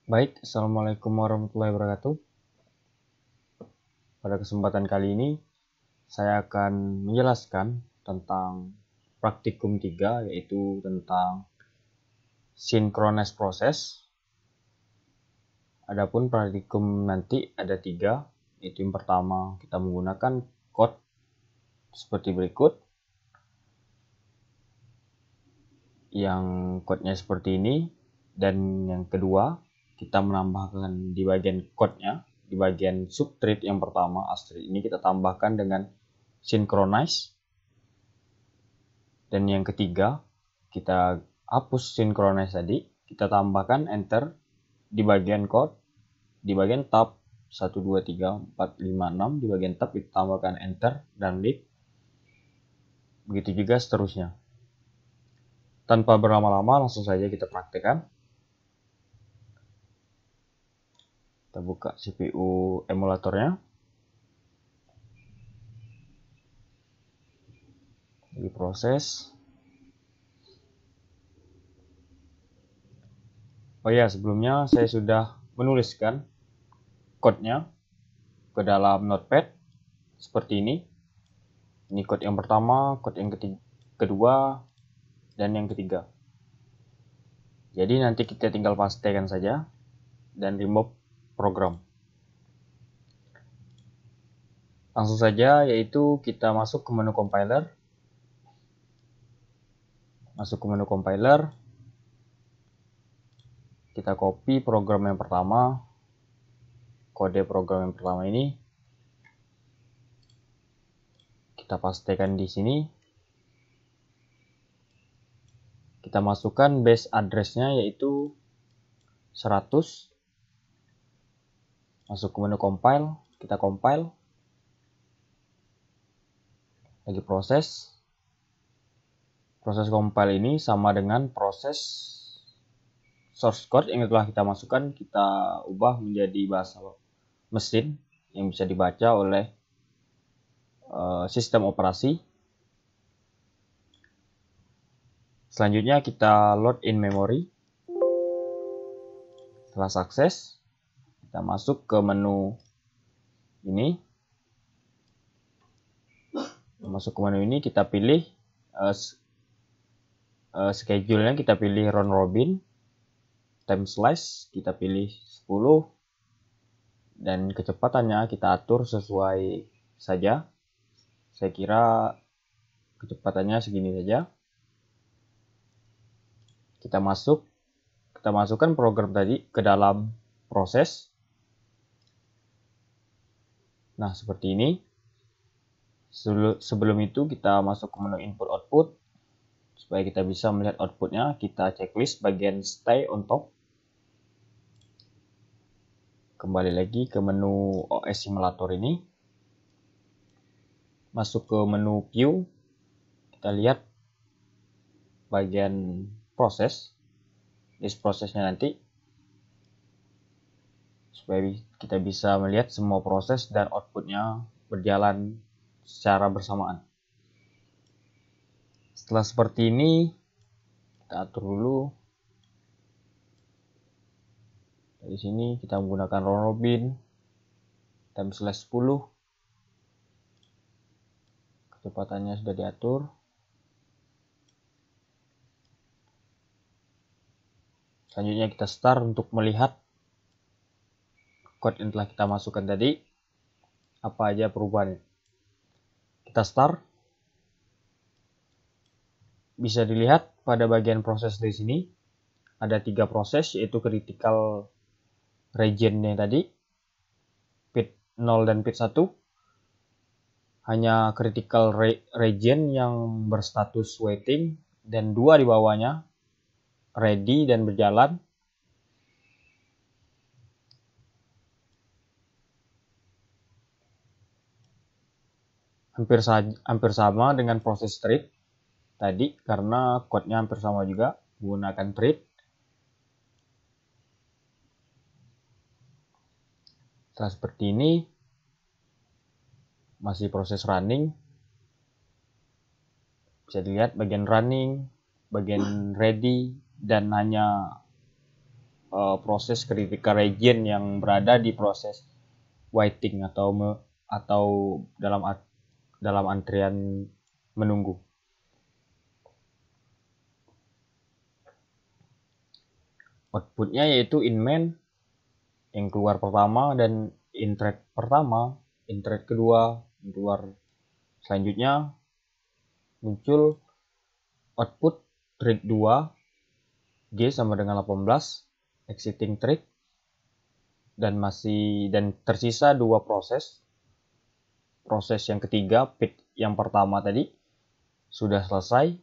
Baik, Assalamualaikum warahmatullahi wabarakatuh. Pada kesempatan kali ini, saya akan menjelaskan tentang praktikum 3, yaitu tentang synchronous process. Adapun praktikum nanti ada 3, yaitu yang pertama kita menggunakan code seperti berikut. Yang code-nya seperti ini, dan yang kedua kita menambahkan di bagian code-nya, di bagian subthread yang pertama asterisk ini kita tambahkan dengan synchronize, dan yang ketiga kita hapus synchronize tadi, kita tambahkan enter di bagian code, di bagian tab 1 2 3 4 5 6, di bagian tab kita tambahkan enter dan leave, begitu juga seterusnya. Tanpa berlama-lama, langsung saja kita praktekkan. Kita buka CPU emulatornya. Diproses. Oh ya, sebelumnya saya sudah menuliskan code-nya ke dalam notepad seperti ini. Ini code yang pertama, code yang kedua, dan yang ketiga. Jadi nanti kita tinggal pastekan saja dan remove program. Langsung saja, yaitu kita masuk ke menu compiler. Masuk ke menu compiler. Kita copy program yang pertama, kode program yang pertama ini. Kita pastekan di sini. Kita masukkan base address-nya yaitu 100. Masuk ke menu compile, kita compile. Lagi proses. Proses compile ini sama dengan proses source code yang telah kita masukkan, kita ubah menjadi bahasa mesin yang bisa dibaca oleh sistem operasi. Selanjutnya kita load in memory. Setelah sukses, kita masuk ke menu ini. Masuk ke menu ini, kita pilih schedule-nya, kita pilih round robin. Time slice kita pilih 10. Dan kecepatannya kita atur sesuai saja. Saya kira kecepatannya segini saja. Kita masukkan program tadi ke dalam proses. Nah, seperti ini. Sebelum itu kita masuk ke menu input output. Supaya kita bisa melihat outputnya, kita checklist bagian stay on top. Kembali lagi ke menu OS simulator ini. Masuk ke menu view. Kita lihat bagian proses, list prosesnya nanti, supaya kita bisa melihat semua proses dan outputnya berjalan secara bersamaan. Setelah seperti ini, kita atur dulu. Dari sini kita menggunakan round robin, time slash 10. Kecepatannya sudah diatur. Selanjutnya kita start untuk melihat code yang telah kita masukkan tadi, apa aja perubahannya. Kita start. Bisa dilihat pada bagian proses di sini ada 3 proses, yaitu critical region-nya tadi, pit 0 dan pit 1. Hanya critical region yang berstatus waiting, dan 2 di bawahnya ready dan berjalan. Hampir sama dengan proses thread tadi, karena code-nya hampir sama juga menggunakan thread. Setelah seperti ini, masih proses running. Bisa dilihat bagian running, bagian ready, dan hanya proses critical region yang berada di proses waiting atau dalam antrian menunggu. Outputnya yaitu in main yang keluar pertama dan in thread pertama, in thread kedua, yang keluar selanjutnya muncul output thread 2 G sama dengan 18 exiting thread dan tersisa dua proses. Proses yang ketiga, pit yang pertama tadi sudah selesai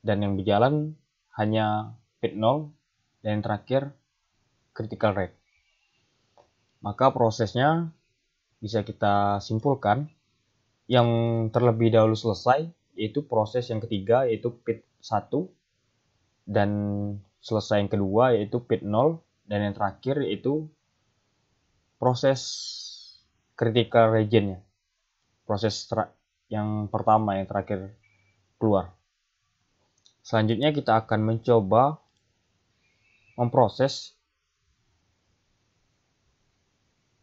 dan yang berjalan hanya pit 0 dan yang terakhir critical rate. Maka prosesnya bisa kita simpulkan yang terlebih dahulu selesai yaitu proses yang ketiga yaitu pit 1 dan selesai yang kedua yaitu pit 0 dan yang terakhir yaitu proses critical region-nya. Proses yang pertama yang terakhir keluar. Selanjutnya kita akan mencoba memproses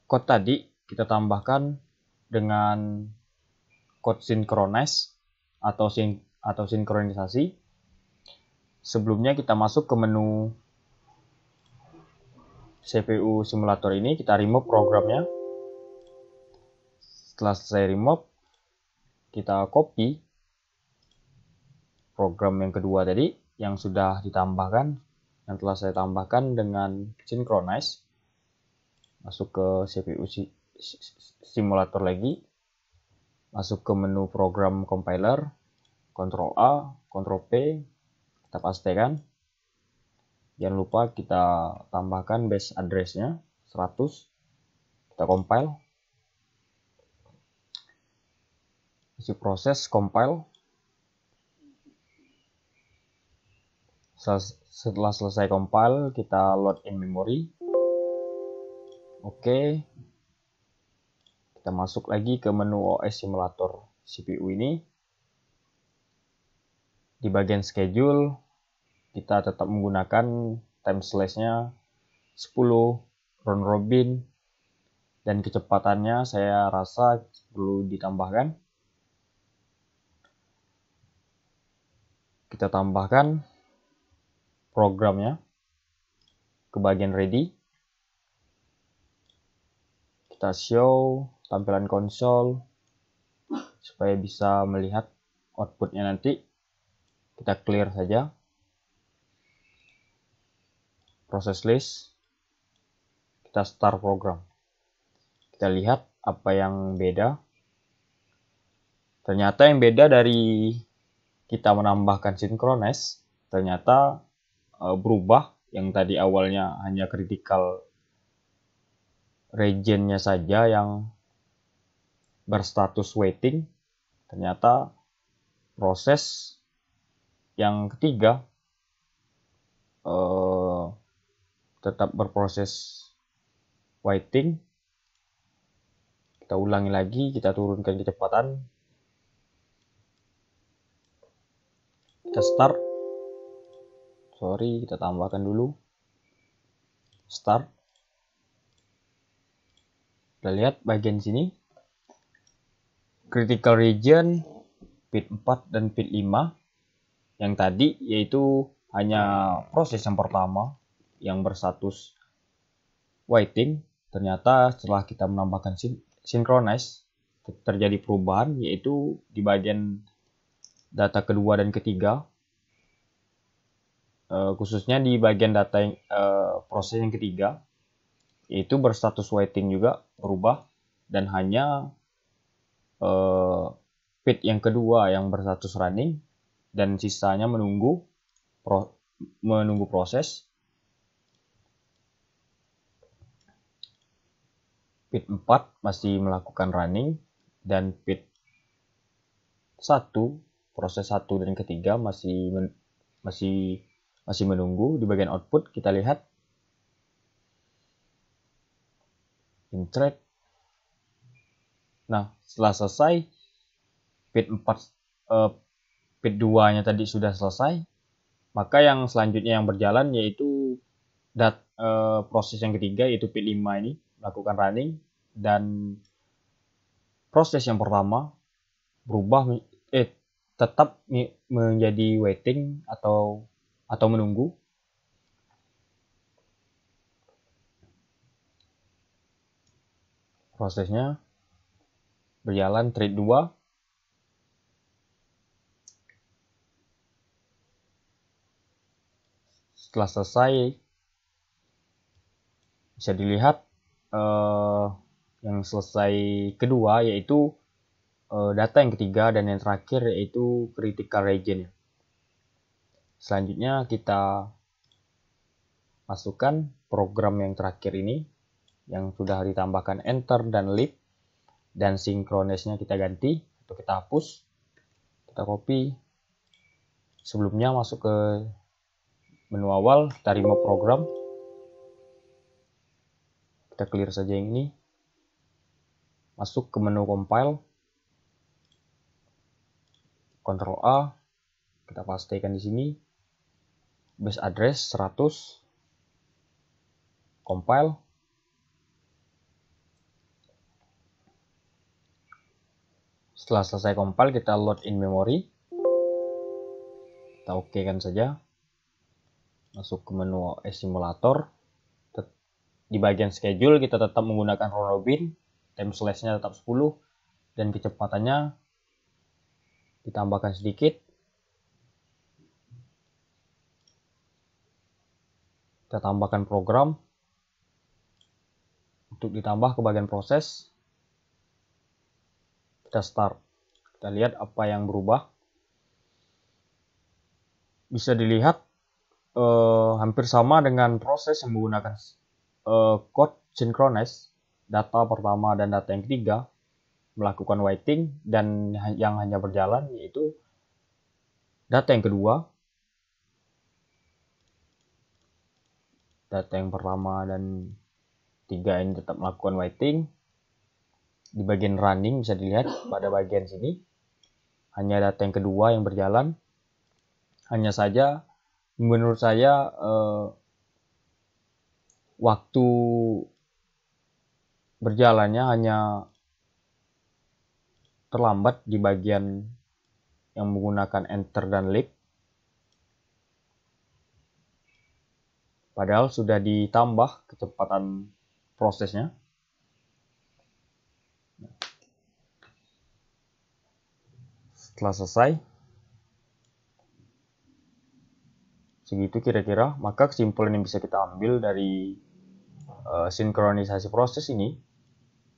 code tadi, kita tambahkan dengan code synchronize atau sinkronisasi. Sebelumnya kita masuk ke menu CPU simulator ini, kita remove programnya. Setelah selesai remove, kita copy program yang kedua tadi yang sudah ditambahkan, yang telah saya tambahkan dengan synchronize. Masuk ke CPU simulator lagi, masuk ke menu program compiler, Ctrl A, Ctrl P, kita pastekan. Jangan lupa kita tambahkan base address-nya 100. Kita compile. Isi proses compile. Setelah selesai compile, kita load in memory. Oke. Kita masuk lagi ke menu OS simulator CPU ini. Di bagian schedule, kita tetap menggunakan time slash-nya 10 round robin dan kecepatannya saya rasa perlu ditambahkan. Kita tambahkan programnya ke bagian ready. Kita show tampilan konsol supaya bisa melihat outputnya nanti. Kita clear saja. Proses list. Kita start program. Kita lihat apa yang beda. Ternyata yang beda dari kita menambahkan synchronize, ternyata berubah. Yang tadi awalnya hanya critical region-nya saja yang berstatus waiting, ternyata proses yang ketiga tetap berproses waiting. Kita ulangi lagi, kita turunkan kecepatan, kita start, kita tambahkan dulu start. Kita lihat bagian sini critical region pit 4 dan pit 5 yang tadi yaitu hanya proses yang pertama yang berstatus waiting. Ternyata setelah kita menambahkan synchronize terjadi perubahan yaitu di bagian data kedua dan ketiga, khususnya di bagian data proses yang ketiga yaitu berstatus waiting juga berubah dan hanya pit yang kedua yang berstatus running dan sisanya menunggu proses. Pit 4 masih melakukan running dan pit 1 proses 1 dan ketiga masih menunggu. Di bagian output kita lihat in thread. Nah, setelah selesai pit 2-nya tadi sudah selesai, maka yang selanjutnya yang berjalan yaitu proses yang ketiga yaitu P5 ini melakukan running, dan proses yang pertama berubah tetap menjadi waiting atau menunggu. Prosesnya berjalan trade 2. Setelah selesai, bisa dilihat yang selesai kedua yaitu data yang ketiga, dan yang terakhir yaitu critical region. Selanjutnya kita masukkan program yang terakhir ini yang sudah ditambahkan enter dan leave, dan synchronize-nya kita ganti atau kita hapus. Kita copy. Sebelumnya masuk ke menu awal, kita remove program. Kita clear saja yang ini. Masuk ke menu compile. Ctrl A. Kita pastikan di sini. Base address 100. Compile. Setelah selesai compile, kita load in memory. Kita oke kan saja. Masuk ke menu OS simulator. Di bagian schedule kita tetap menggunakan round robin. Time slash-nya tetap 10. Dan kecepatannya ditambahkan sedikit. Kita tambahkan program. Untuk ditambah ke bagian proses. Kita start. Kita lihat apa yang berubah. Bisa dilihat hampir sama dengan proses yang menggunakan code synchronize. Data pertama dan data yang ketiga melakukan waiting, dan yang hanya berjalan yaitu data yang kedua. Data yang pertama dan tiga ini tetap melakukan waiting. Di bagian running bisa dilihat pada bagian sini hanya data yang kedua yang berjalan. Hanya saja menurut saya waktu berjalannya hanya terlambat di bagian yang menggunakan enter dan leave. Padahal sudah ditambah kecepatan prosesnya. Setelah selesai, segitu kira-kira, maka kesimpulan yang bisa kita ambil dari sinkronisasi proses ini,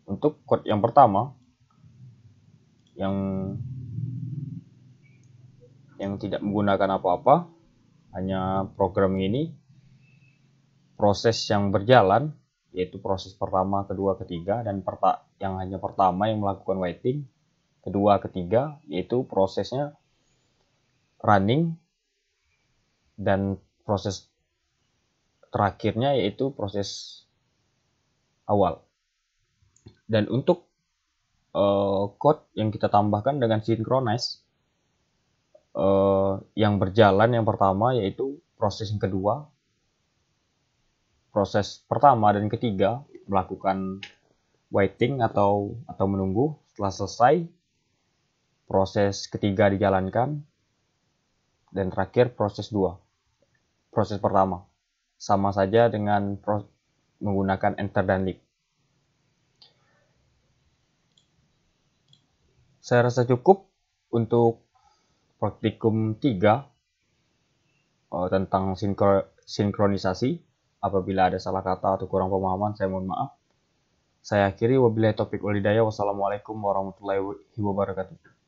untuk code yang pertama yang tidak menggunakan apa-apa, hanya program ini, proses yang berjalan yaitu proses pertama, kedua, ketiga, dan yang hanya pertama yang melakukan waiting, kedua, ketiga, yaitu prosesnya running, dan proses terakhirnya yaitu proses awal. Dan untuk code yang kita tambahkan dengan synchronize, yang berjalan yang pertama yaitu proses yang kedua, proses pertama dan ketiga melakukan waiting atau menunggu. Setelah selesai, proses ketiga dijalankan, dan terakhir proses 2. Proses pertama sama saja dengan menggunakan enter dan leave. Saya rasa cukup untuk praktikum 3 tentang sinkronisasi. Apabila ada salah kata atau kurang pemahaman, saya mohon maaf. Saya akhiri, wabillahi taufiq wal hidayah. Wassalamualaikum warahmatullahi wabarakatuh.